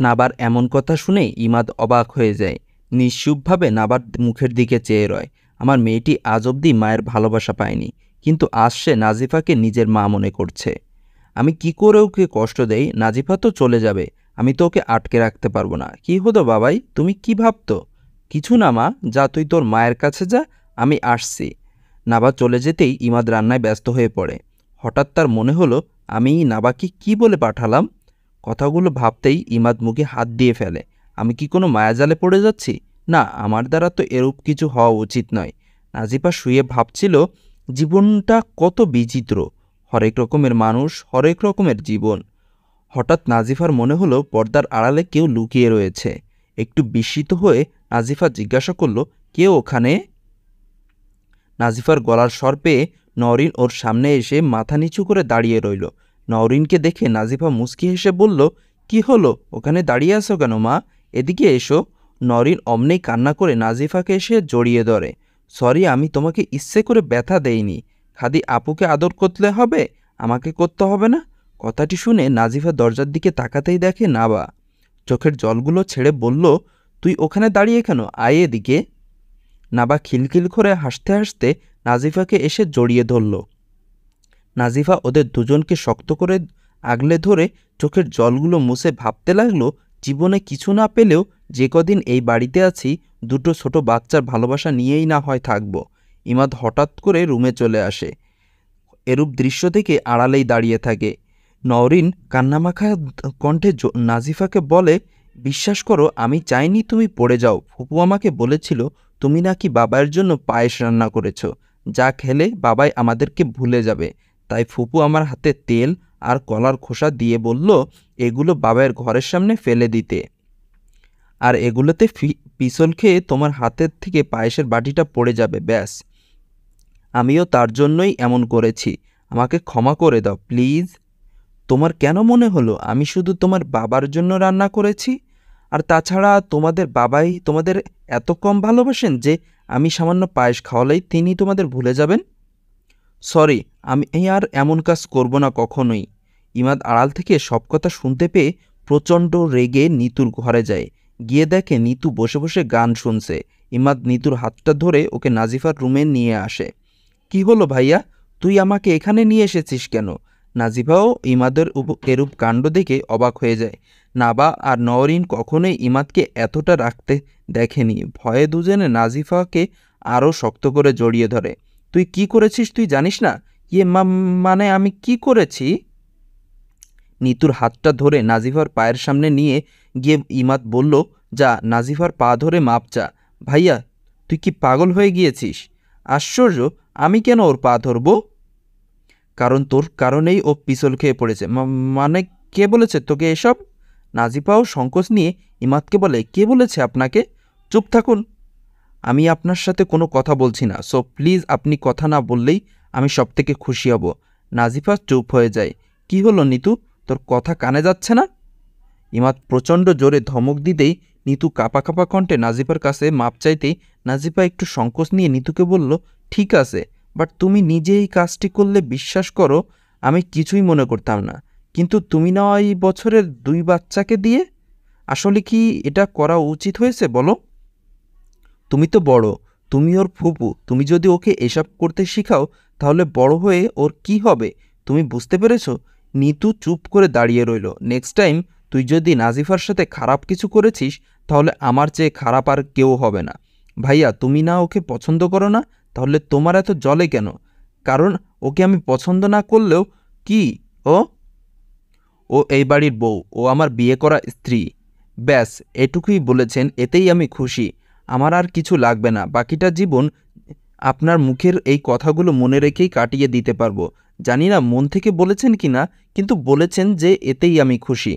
নাবার এমন কথা শুনে ইমাদ অবাক হয়ে যায়। নিশ্চুপভাবে নাবার মুখের দিকে চেয়ে রয়। আমার মেয়েটি আজ অবধি মায়ের ভালোবাসা পায়নি, কিন্তু আজ সে নাজিফাকে নিজের মা মনে করছে। আমি কি করে ওকে কষ্ট দেই? নাজিফা তো চলে যাবে, আমি তো ওকে আটকে রাখতে পারবো না। কি হতো বাবাই, তুমি কি ভাবতো? কিছু না মা, যা তুই তোর মায়ের কাছে যা, আমি আসছি। নাবা চলে যেতেই ইমাদ রান্নায় ব্যস্ত হয়ে পড়ে। হঠাৎ তার মনে হলো, আমি নাবাকে কি বলে পাঠালাম? কথাগুলো ভাবতেই ইমাদ মুখে হাত দিয়ে ফেলে। আমি কি কোনো মায়াজালে পড়ে যাচ্ছি? না, আমার দ্বারা তো এরূপ কিছু হওয়া উচিত নয়। নাজিফা শুয়ে ভাবছিল, জীবনটা কত বিচিত্র, হরেক রকমের মানুষ, হরেক রকমের জীবন। হঠাৎ নাজিফার মনে হলো পর্দার আড়ালে কেউ লুকিয়ে রয়েছে। একটু বিস্মিত হয়ে নাজিফা জিজ্ঞাসা করল, কে ওখানে? নাজিফার গলার স্বর পেয়ে নওরিন ওর সামনে এসে মাথা নিচু করে দাঁড়িয়ে রইল। নওরিনকে দেখে নাজিফা মুচকি হেসে বলল, কি হলো, ওখানে দাঁড়িয়ে আছো কেন মা? এদিকে এসো। নওরিন অমনেই কান্না করে নাজিফাকে এসে জড়িয়ে ধরে। সরি, আমি তোমাকে ইচ্ছে করে ব্যথা দেইনি। খাদি আপুকে আদর করতে হবে, আমাকে করতে হবে না? কথাটি শুনে নাজিফা দরজার দিকে তাকাতেই দেখে নাবা। চোখের জলগুলো ছেড়ে বলল, তুই ওখানে দাঁড়িয়ে কেন, আয় এদিকে। নাবা খিলখিল করে হাসতে হাসতে নাজিফাকে এসে জড়িয়ে ধরল। নাজিফা ওদের দুজনকে শক্ত করে আগলে ধরে চোখের জলগুলো মুছে ভাবতে লাগলো, জীবনে কিছু না পেলেও যে কদিন এই বাড়িতে আছি, দুটো ছোট বাচ্চার ভালোবাসা নিয়েই না হয় থাকব। ইমাদ হঠাৎ করে রুমে চলে আসে। এরূপ দৃশ্য থেকে আড়ালেই দাঁড়িয়ে থাকে। নওরিন কান্নামাখা কণ্ঠে নাজিফাকে বলে, বিশ্বাস করো, আমি চাইনি তুমি পড়ে যাও। ফুপু আমাকে বলেছিল তুমি নাকি বাবার জন্য পায়েস রান্না করেছ, যা খেলে বাবাই আমাদেরকে ভুলে যাবে। তাই ফুপু আমার হাতে তেল আর কলার খোসা দিয়ে বলল, এগুলো বাবার ঘরের সামনে ফেলে দিতে, আর এগুলোতে পিছল খেয়ে তোমার হাতের থেকে পায়েসের বাটিটা পড়ে যাবে, ব্যাস। আমিও তার জন্যই এমন করেছি, আমাকে ক্ষমা করে দাও প্লিজ। তোমার কেন মনে হলো আমি শুধু তোমার বাবার জন্য রান্না করেছি? আর তাছাড়া তোমাদের বাবাই তোমাদের এত কম ভালোবাসেন যে আমি সামান্য পায়েস খাওয়ালেই তিনি তোমাদের ভুলে যাবেন? সরি, আমি আর এমন কাজ করব না কখনোই। ইমাদ আড়াল থেকে সব কথা শুনতে পেয়ে প্রচণ্ড রেগে নিতুর ঘরে যায়। গিয়ে দেখে নিতু বসে বসে গান শুনছে। ইমাদ নিতুর হাতটা ধরে ওকে নাজিফার রুমে নিয়ে আসে। কি হলো ভাইয়া, তুই আমাকে এখানে নিয়ে এসেছিস কেন? নাজিফাও ইমাদের এরূপ কাণ্ড দেখে অবাক হয়ে যায়। নাবা আর নওরিন কখনোই ইমাদকে এতটা রাখতে দেখেনি। ভয়ে দুজনে নাজিফাকে আরও শক্ত করে জড়িয়ে ধরে। তুই কি করেছিস তুই জানিস না? ইয়ে মানে আমি কি করেছি? নিতুর হাতটা ধরে নাজিফার পায়ের সামনে নিয়ে গিয়ে ইমাদ বলল, যা নাজিফার পা ধরে মাপ চা। ভাইয়া, তুই কি পাগল হয়ে গিয়েছিস? আশ্চর্য, আমি কেন ওর পা ধরব? কারণ তোর কারণেই ও পিছল খেয়ে পড়েছে। মানে কে বলেছে তোকে এসব? নাজিফাও সংকোচ নিয়ে ইমাদকে বলে, কে বলেছে আপনাকে? চুপ থাকুন, আমি আপনার সাথে কোনো কথা বলছি না, সো প্লিজ আপনি কথা না বললেই আমি সব থেকে খুশি হব। নাজিফা চুপ হয়ে যায়। কি হলো নিতু, তোর কথা কানে যাচ্ছে না? ইমাদ প্রচণ্ড জোরে ধমক দিতেই নিতু কাঁপা কাঁপা কণ্ঠে নাজিফার কাছে মাপ চাইতেই নাজিফা একটু সংকোচ নিয়ে নিতুকে বলল, ঠিক আছে, বাট তুমি নিজে এই কাজটি করলে বিশ্বাস করো আমি কিছুই মনে করতাম না। কিন্তু তুমি না এই বছরের 2 বাচ্চাকে দিয়ে, আসলে কি এটা করা উচিত হয়েছে বলো? তুমি তো বড়, তুমি ওর ফুপু, তুমি যদি ওকে এসব করতে শিখাও তাহলে বড় হয়ে ওর কি হবে তুমি বুঝতে পেরেছো? নিতু চুপ করে দাঁড়িয়ে রইল। নেক্সট টাইম তুই যদি নাজিফার সাথে খারাপ কিছু করেছিস তাহলে আমার চেয়ে খারাপ আর কেউ হবে না। ভাইয়া, তুমি না ওকে পছন্দ করো না, তাহলে তোমার এত জলে কেন? কারণ ওকে আমি পছন্দ না করলেও কি, ও ও এই বাড়ির বউ, ও আমার বিয়ে করা স্ত্রী। ব্যাস, এটুকুই বলেছেন, এতেই আমি খুশি। আমার আর কিছু লাগবে না। বাকিটা জীবন আপনার মুখের এই কথাগুলো মনে রেখেই কাটিয়ে দিতে পারবো। জানি না মন থেকে বলেছেন কি না, কিন্তু বলেছেন যে এতেই আমি খুশি।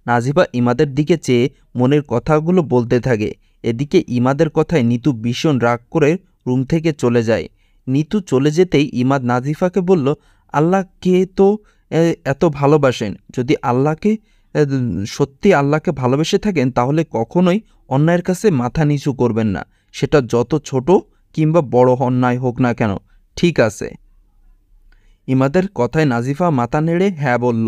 নাজিফা ইমাদের দিকে চেয়ে মনের কথাগুলো বলতে থাকে। এদিকে ইমাদের কথায় নিতু ভীষণ রাগ করে রুম থেকে চলে যায়। নিতু চলে যেতেই ইমাদ নাজিফাকে বলল, আল্লাহকে তো এত ভালোবাসেন, যদি আল্লাহকে সত্যি আল্লাহকে ভালোবেসে থাকেন তাহলে কখনোই অন্যায়ের কাছে মাথা নিচু করবেন না, সেটা যত ছোট কিংবা বড় অন্যায় হোক না কেন। ঠিক আছে। ইমাদের কথায় নাজিফা মাথা নেড়ে হ্যাঁ বলল।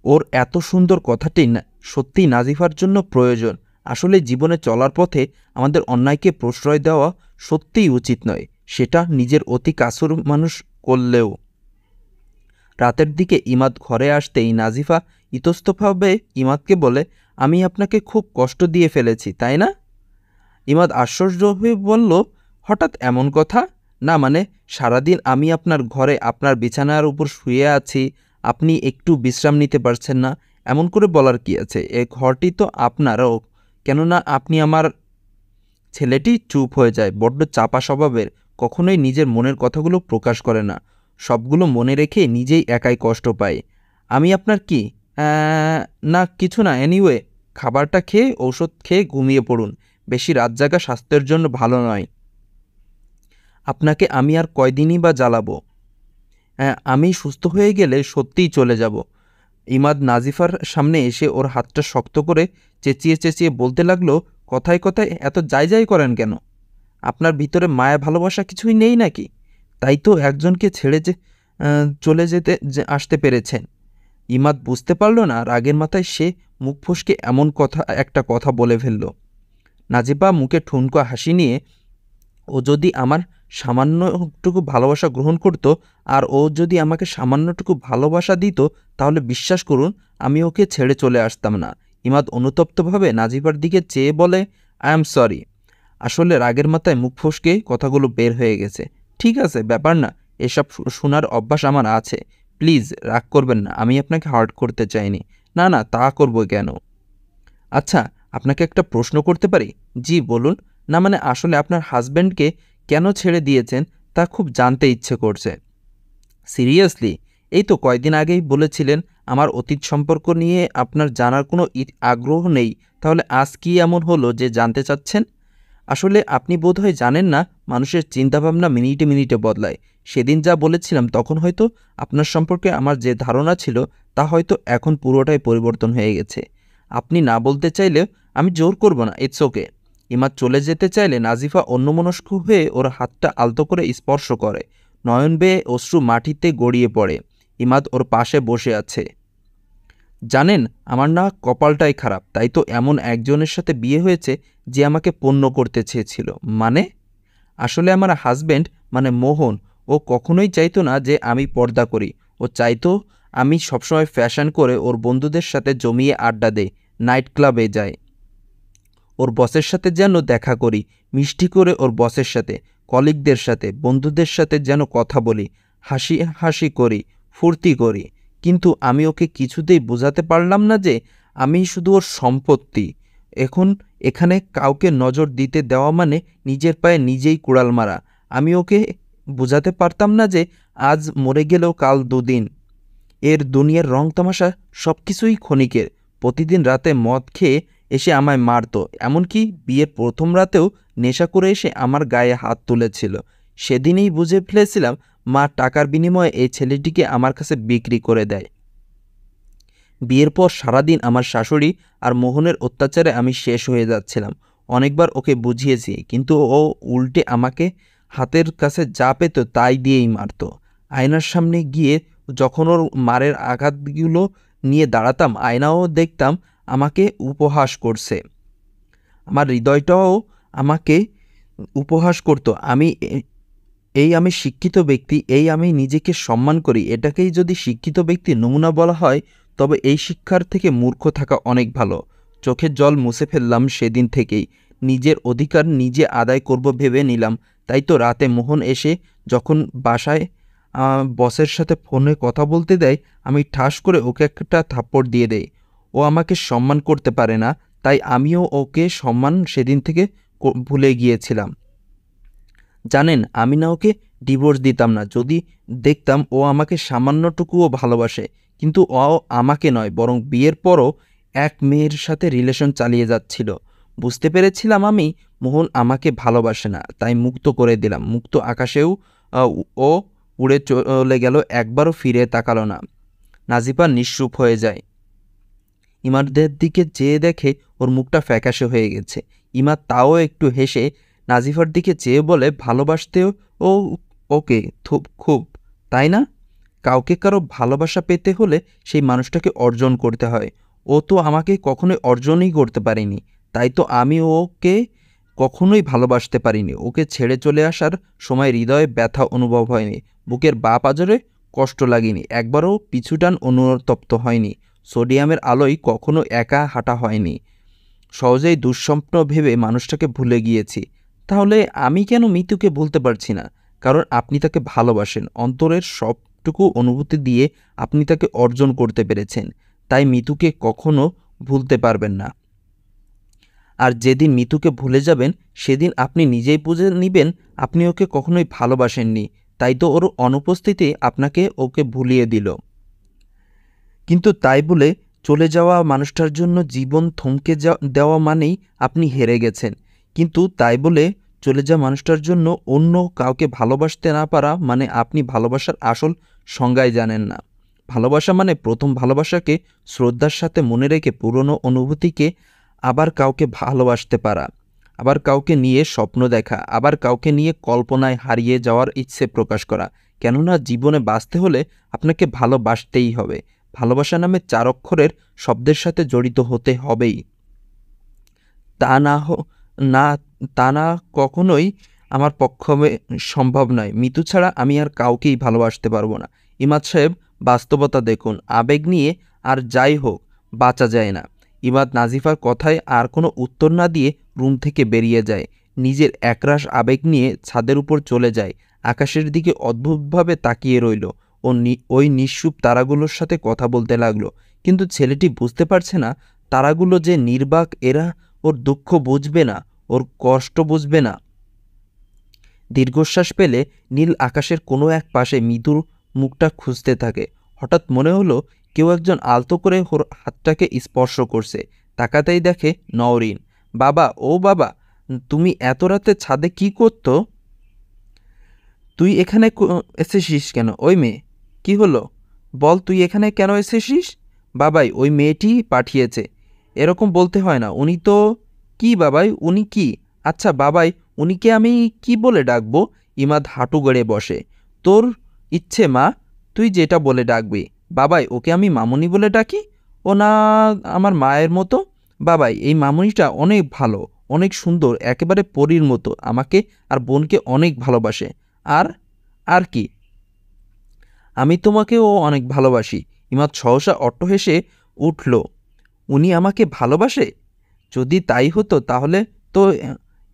ওর এত সুন্দর কথাটি সত্যিই নাজিফার জন্য প্রয়োজন। আসলে জীবনে চলার পথে আমাদের অন্যায়কে প্রশ্রয় দেওয়া সত্যিই উচিত নয়, সেটা নিজের অতি কাছের মানুষ করলেও। রাতের দিকে ইমাদ ঘরে আসতেই নাজিফা ইতস্তভাবে ইমাদকে বলে, আমি আপনাকে খুব কষ্ট দিয়ে ফেলেছি, তাই না? ইমাদ আশ্চর্য হয়ে বলল, হঠাৎ এমন কথা? না মানে, সারাদিন আমি আপনার ঘরে আপনার বিছানার উপর শুয়ে আছি, আপনি একটু বিশ্রাম নিতে পারছেন না, এমন করে বলার কি আছে? এ ঘরটি তো আপনারও, কেননা আপনি আমার। ছেলেটি চুপ হয়ে যায়। বড্ড চাপা স্বভাবের, কখনোই নিজের মনের কথাগুলো প্রকাশ করে না, সবগুলো মনে রেখে নিজেই একাই কষ্ট পায়। আমি আপনার কি? না কিছু না, এনিওয়ে খাবারটা খেয়ে ঔষধ খেয়ে ঘুমিয়ে পড়ুন, বেশি রাত জাগা স্বাস্থ্যের জন্য ভালো নয়। আপনাকে আমি আর কয়দিনই বা জ্বালাবো? আমি সুস্থ হয়ে গেলে সত্যিই চলে যাব। ইমাদ নাজিফার সামনে এসে ওর হাতটা শক্ত করে চেঁচিয়ে চেঁচিয়ে বলতে লাগলো, কথায় কথায় এত যাই যাই করেন কেন? আপনার ভিতরে মায়া ভালোবাসা কিছুই নেই নাকি? তাই তো একজনকে ছেড়ে চলে আসতে পেরেছেন। ইমাদ বুঝতে পারল না রাগের মাথায় সে মুখ ফসকে এমন একটা কথা বলে ফেলল। নাজিফা মুখে ঠুনকো হাসি নিয়ে, ও যদি আমার সামান্যটুকু ভালোবাসা গ্রহণ করত, আর ও যদি আমাকে সামান্যটুকু ভালোবাসা দিত, তাহলে বিশ্বাস করুন আমি ওকে ছেড়ে চলে আসতাম না। ইমাদ অনুতপ্তভাবে নাজিফার দিকে চেয়ে বলে, আই এম সরি। আসলে রাগের মাথায় মুখ ফসকে কথাগুলো বের হয়ে গেছে। ঠিক আছে, ব্যাপার না, এসব শোনার অভ্যাস আমার আছে। প্লিজ রাগ করবেন না, আমি আপনাকে হার্ট করতে চাইনি। না না, তা করব কেন? আচ্ছা, আপনাকে একটা প্রশ্ন করতে পারি? জি বলুন। না মানে, আসলে আপনার হাজব্যান্ডকে কেন ছেড়ে দিয়েছেন তা খুব জানতে ইচ্ছে করছে। সিরিয়াসলি? এই তো কয়দিন আগেই বলেছিলেন আমার অতীত সম্পর্ক নিয়ে আপনার জানার কোনো আগ্রহ নেই, তাহলে আজ কী এমন হলো যে জানতে চাচ্ছেন? আসলে আপনি বোধহয় জানেন না, মানুষের চিন্তাভাবনা মিনিটে মিনিটে বদলায়। সেদিন যা বলেছিলাম তখন হয়তো আপনার সম্পর্কে আমার যে ধারণা ছিল তা হয়তো এখন পুরোটাই পরিবর্তন হয়ে গেছে। আপনি না বলতে চাইলেও আমি জোর করব না, ইটস ওকে। ইমাদ চলে যেতে চাইলে নাজিফা অন্যমনস্ক হয়ে ওর হাতটা আলতো করে স্পর্শ করে। নয়ন বেয়ে অশ্রু মাটিতে গড়িয়ে পড়ে। ইমাদ ওর পাশে বসে আছে। জানেন, আমার না কপালটাই খারাপ, তাই তো এমন একজনের সাথে বিয়ে হয়েছে যে আমাকে পণ্য করতে চেয়েছিল। মানে? আসলে আমার হাজব্যান্ড মানে মোহন, ও কখনোই চাইতো না যে আমি পর্দা করি। ও চাইতো আমি সবসময় ফ্যাশন করে ওর বন্ধুদের সাথে জমিয়ে আড্ডা দেই, নাইট ক্লাবে যাই, ওর বসের সাথে যেন দেখা করি, মিষ্টি করে ওর বসের সাথে, কলিগদের সাথে, বন্ধুদের সাথে যেন কথা বলি, হাসি হাসি করি, ফুর্তি করি। কিন্তু আমি ওকে কিছুতেই বোঝাতে পারলাম না যে আমি শুধু ওর সম্পত্তি। এখন এখানে কাউকে নজর দিতে দেওয়া মানে নিজের পায়ে নিজেই কুড়াল মারা। আমি ওকে বোঝাতে পারতাম না যে আজ মরে গেলেও কাল দুদিন। এর দুনিয়ার রং তামাশা সব কিছুই ক্ষণিকের। প্রতিদিন রাতে মদ খেয়ে এসে আমায় মারত, এমনকি বিয়ের প্রথম রাতেও নেশা করে এসে আমার গায়ে হাত তুলেছিল। সেদিনই বুঝে ফেলেছিলাম মা টাকার বিনিময়ে এই ছেলেটিকে আমার কাছে বিক্রি করে দেয়। বিয়ের পর সারাদিন আমার শাশুড়ি আর মোহনের অত্যাচারে আমি শেষ হয়ে যাচ্ছিলাম। অনেকবার ওকে বুঝিয়েছি, কিন্তু ও উল্টে আমাকে হাতের কাছে যা পেত তাই দিয়েই মারত। আয়নার সামনে গিয়ে যখন ওর মারের আঘাতগুলো নিয়ে দাঁড়াতাম, আয়নাও দেখতাম আমাকে উপহাস করছে। আমার হৃদয়টাও আমাকে উপহাস করত। আমি শিক্ষিত ব্যক্তি, আমি নিজেকে সম্মান করি, এটাকেই যদি শিক্ষিত ব্যক্তির নমুনা বলা হয়, তবে এই শিক্ষার থেকে মূর্খ থাকা অনেক ভালো। চোখের জল মুছে ফেললাম সেদিন থেকেই। নিজের অধিকার নিজে আদায় করব ভেবে নিলাম। তাই তো রাতে মোহন এসে যখন বাসায় বসের সাথে ফোনে কথা বলতে দেয়, আমি ঠাস করে ওকে একটা থাপ্পড় দিয়ে দেই। ও আমাকে সম্মান করতে পারে না, তাই আমিও ওকে সম্মান সেদিন থেকে ভুলে গিয়েছিলাম। জানেন, আমি না ওকে ডিভোর্স দিতাম না যদি দেখতাম ও আমাকে সামান্যটুকুও ভালোবাসে। কিন্তু ও আমাকে নয়, বরং বিয়ের পরও এক মেয়ের সাথে রিলেশন চালিয়ে যাচ্ছিল। বুঝতে পেরেছিলাম আমি মোহন আমাকে ভালোবাসে না, তাই মুক্ত করে দিলাম। মুক্ত আকাশেও ও উড়ে চলে গেল, একবারও ফিরে তাকালো না। নাজিফা নিঃসুপ হয়ে যায়। ইমাদের দিকে চেয়ে দেখে ওর মুখটা ফ্যাকাশে হয়ে গেছে। ইমাদ তাও একটু হেসে নাজিফার দিকে চেয়ে বলে, ভালোবাসতেও ও ওকে খুব, তাই না? কাউকে কারো ভালোবাসা পেতে হলে সেই মানুষটাকে অর্জন করতে হয়। ও তো আমাকে কখনোই অর্জনই করতে পারেনি, তাই তো আমি ওকে কখনোই ভালোবাসতে পারিনি। ওকে ছেড়ে চলে আসার সময় হৃদয়ে ব্যথা অনুভব হয়নি, বুকের বাঁ পাঁজরে কষ্ট লাগেনি, একবারও পিছুটান অনুতপ্ত হয়নি। সোডিয়ামের আলোয় কখনো একা হাঁটা হয়নি। সহজেই দুঃস্বপ্ন ভেবে মানুষটাকে ভুলে গিয়েছি। তাহলে আমি কেন মিতুকে ভুলতে পারছি না? কারণ আপনি তাকে ভালোবাসেন, অন্তরের সবটুকু অনুভূতি দিয়ে আপনি তাকে অর্জন করতে পেরেছেন, তাই মিতুকে কখনো ভুলতে পারবেন না। আর যেদিন মিতুকে ভুলে যাবেন সেদিন আপনি নিজেই বুঝে নেবেন আপনি ওকে কখনোই ভালোবাসেননি, তাই তো ওর অনুপস্থিতি আপনাকে ওকে ভুলিয়ে দিল। কিন্তু তাই বলে চলে যাওয়া মানুষটার জন্য জীবন থমকে দেওয়া মানেই আপনি হেরে গেছেন। কিন্তু তাই বলে চলে যাওয়া মানুষটার জন্য অন্য কাউকে ভালোবাসতে না পারা মানে আপনি ভালোবাসার আসল সংজ্ঞাই জানেন না। ভালোবাসা মানে প্রথম ভালোবাসাকে শ্রদ্ধার সাথে মনে রেখে পুরনো অনুভূতিকে আবার কাউকে ভালোবাসতে পারা, আবার কাউকে নিয়ে স্বপ্ন দেখা, আবার কাউকে নিয়ে কল্পনায় হারিয়ে যাওয়ার ইচ্ছে প্রকাশ করা। কেননা জীবনে বাঁচতে হলে আপনাকে ভালোবাসতেই হবে। ভালোবাসা নামে 4 অক্ষরের শব্দের সাথে জড়িত হতে হবেই। তা না না তা না কখনোই আমার পক্ষে সম্ভব নয়। মিতু ছাড়া আমি আর কাউকেই ভালোবাসতে পারবো না। ইমাদ সাহেব, বাস্তবতা দেখুন। আবেগ নিয়ে আর যাই হোক বাঁচা যায় না। ইমাদ নাজিফার কথায় আর কোনো উত্তর না দিয়ে রুম থেকে বেরিয়ে যায়। নিজের একরাশ আবেগ নিয়ে ছাদের উপর চলে যায়। আকাশের দিকে অদ্ভুতভাবে তাকিয়ে রইল। ওই নিঃসুপ তারাগুলোর সাথে কথা বলতে লাগলো। কিন্তু ছেলেটি বুঝতে পারছে না তারাগুলো যে নির্বাক, এরা ওর দুঃখ বুঝবে না, ওর কষ্ট বুঝবে না। দীর্ঘশ্বাস পেলে নীল আকাশের কোনো এক পাশে মৃদুর মুখটা খুঁজতে থাকে। হঠাৎ মনে হলো কেউ একজন আলতো করে ওর হাতটাকে স্পর্শ করছে। তাকাতেই দেখে নওরিন। বাবা, ও বাবা, তুমি এত রাতে ছাদে কি করতো? তুই এখানে এসেছিস কেন? ওই মেয়ে, কি হলো বল, তুই এখানে কেন এসেছিস? বাবাই, ওই মেয়েটি পাঠিয়েছে। এরকম বলতে হয় না। উনি তো কি বাবাই, উনি কি? আচ্ছা বাবাই, উনিকে আমি কি বলে ডাকবো? ইমাদ হাঁটু গেড়ে বসে। তোর ইচ্ছে মা, তুই যেটা বলে ডাকবি। বাবাই, ওকে আমি মামুনি বলে ডাকি? ও না আমার মায়ের মতো? বাবাই, এই মামুনিটা অনেক ভালো, অনেক সুন্দর, একেবারে পরীর মতো, আমাকে আর বোনকে অনেক ভালোবাসে। আর আর কি? আমি তোমাকেও অনেক ভালোবাসি। ইমাদ সহসা অট্ট হেসে উঠল। উনি আমাকে ভালোবাসে? যদি তাই হতো তাহলে তো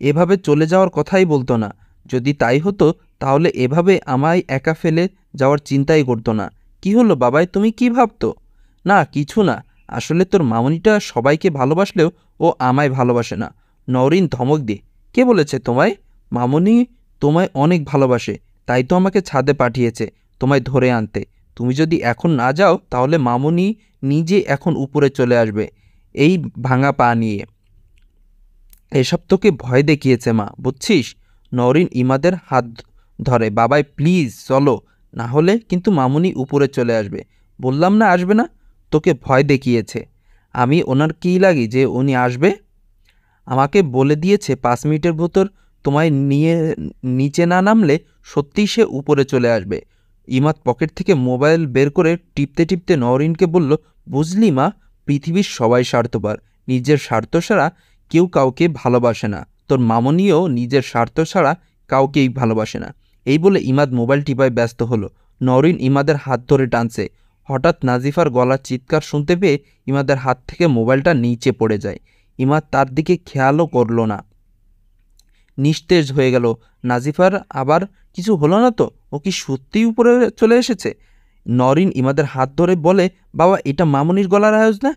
এভাবে চলে যাওয়ার কথাই বলতো না। যদি তাই হতো তাহলে এভাবে আমায় একা ফেলে যাওয়ার চিন্তাই করতো না। কি হলো বাবাই, তুমি কি ভাবতো? না কিছু না, আসলে তোর মামুনিটা সবাইকে ভালোবাসলেও ও আমায় ভালোবাসে না। নওরিন ধমক দিয়ে, কে বলেছে তোমায়? মামুনি তোমায় অনেক ভালোবাসে, তাই তো আমাকে ছাদে পাঠিয়েছে তোমায় ধরে আনতে। তুমি যদি এখন না যাও তাহলে মামুনি নিজে এখন উপরে চলে আসবে এই ভাঙা পা নিয়ে। এসব তোকে ভয় দেখিয়েছে মা, বুঝছিস? নওরিন ইমাদের হাত ধরে। বাবাই প্লিজ চলো, না হলে কিন্তু মামুনি উপরে চলে আসবে। বললাম না আসবে না, তোকে ভয় দেখিয়েছে। আমি ওনার কী লাগি যে উনি আসবে? আমাকে বলে দিয়েছে 5 মিনিটের ভেতর তোমায় নিয়ে নিচে না নামলে সত্যিই সে উপরে চলে আসবে। ইমাদ পকেট থেকে মোবাইল বের করে টিপতে টিপতে নওরিনকে বলল, বুঝলি মা, পৃথিবীর সবাই স্বার্থপর, নিজের স্বার্থ ছাড়া কেউ কাউকে ভালোবাসে না। তোর মামনিও নিজের স্বার্থ ছাড়া কাউকেই ভালোবাসে না। এই বলে ইমাদ মোবাইল টিপায় ব্যস্ত হলো। নওরিন ইমাদের হাত ধরে টানছে। হঠাৎ নাজিফার গলার চিৎকার শুনতে পেয়ে ইমাদের হাত থেকে মোবাইলটা নিচে পড়ে যায়। ইমাদ তার দিকে খেয়ালও করল না। নিস্তেজ হয়ে গেল। নাজিফার আবার কিছু হলো না তো? ও কি সত্যিই উপরে চলে এসেছে? নরিন ইমাদের হাত ধরে বলে, বাবা এটা মামুনির গলার আওয়াজ না?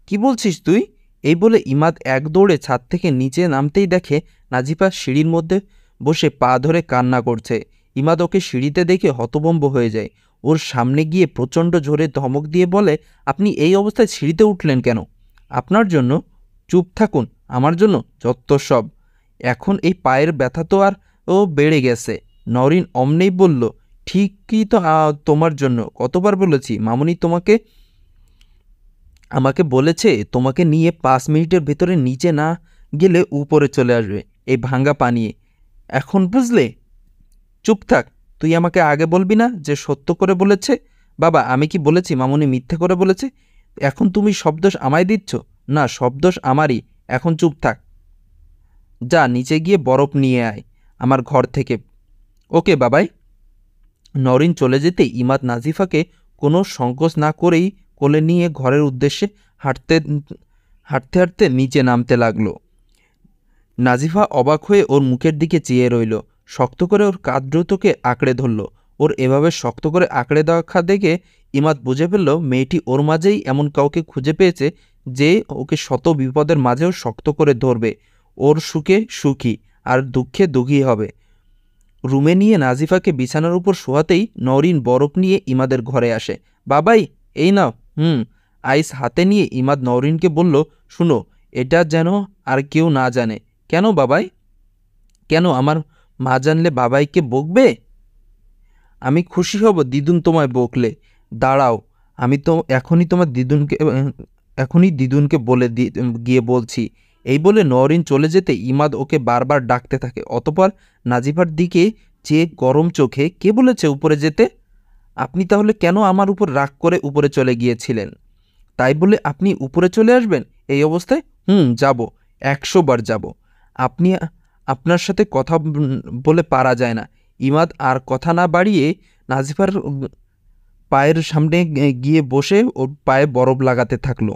কি বলছিস তুই? এই বলে ইমাদ এক দৌড়ে ছাদ থেকে নিচে নামতেই দেখে নাজিফা সিঁড়ির মধ্যে বসে পা ধরে কান্না করছে। ইমাদ ওকে সিঁড়িতে দেখে হতভম্ব হয়ে যায়। ওর সামনে গিয়ে প্রচণ্ড জোরে ধমক দিয়ে বলে, আপনি এই অবস্থায় সিঁড়িতে উঠলেন কেন? আপনার জন্য। চুপ থাকুন, আমার জন্য যত সব। এখন এই পায়ের ব্যথা তো আর বেড়ে গেছে। নরিন অমনেই বলল, ঠিকই তো, তোমার জন্য। কতবার বলেছি মামুনি আমাকে বলেছে তোমাকে নিয়ে 5 মিনিটের ভেতরে নিচে না গেলে উপরে চলে আসবে এই ভাঙ্গা পানিয়ে। এখন বুঝলে? চুপ থাক, তুই আমাকে আগে বলবি না যে সত্য করে বলেছে? বাবা, আমি কি বলেছি মামুনি মিথ্যে করে বলেছে? এখন তুমি সব দোষ আমায় দিচ্ছ? না, সব দোষ আমারই। এখন চুপ থাক। যা নিচে গিয়ে বরফ নিয়ে আয় আমার ঘর থেকে। ওকে বাবাই। নরিন চলে যেতে ইমাদ নাজিফাকে কোনো সংকোচ না করেই কোলে নিয়ে ঘরের উদ্দেশ্যে হাঁটতে হাঁটতে হাঁটতে নিচে নামতে লাগলো। নাজিফা অবাক হয়ে ওর মুখের দিকে চেয়ে রইল। শক্ত করে ওর কাঁধ দ্রুতকে আঁকড়ে ধরল। ওর এভাবে শক্ত করে আঁকড়ে দেখা দেখে ইমাদ বুঝে ফেলল মেয়েটি ওর মাঝেই এমন কাউকে খুঁজে পেয়েছে যে ওকে শত বিপদের মাঝেও শক্ত করে ধরবে, ওর সুখে সুখী আর দুঃখে দুঃখী হবে। রুমে নিয়ে নাজিফাকে বিছানার উপর শোয়াতেই নরিন বরফ নিয়ে ইমাদের ঘরে আসে। বাবাই, এই নাও। আইস হাতে নিয়ে ইমাদ নরিনকে বলল, শুনো, এটা যেন আর কেউ না জানে। কেন বাবাই? কেন? আমার মা জানলে বাবাইকে বকবে? আমি খুশি হব দিদুন তোমায় বকলে। দাঁড়াও, আমি তো এখনই দিদুনকে বলে গিয়ে বলছি। এই বলে নরিন চলে যেতে ইমাদ ওকে বারবার ডাকতে থাকে। অতপর নাজিফার দিকে চেয়ে গরম চোখে, কে বলেছে উপরে যেতে? আপনি তাহলে কেন আমার উপর রাগ করে উপরে চলে গিয়েছিলেন? তাই বলে আপনি উপরে চলে আসবেন এই অবস্থায়? যাব, 100 বার যাব। আপনি আপনার সাথে কথা বলে পারা যায় না। ইমাদ আর কথা না বাড়িয়ে নাজিফার পায়ের সামনে গিয়ে বসে ওর পায়ে বরফ লাগাতে থাকলো।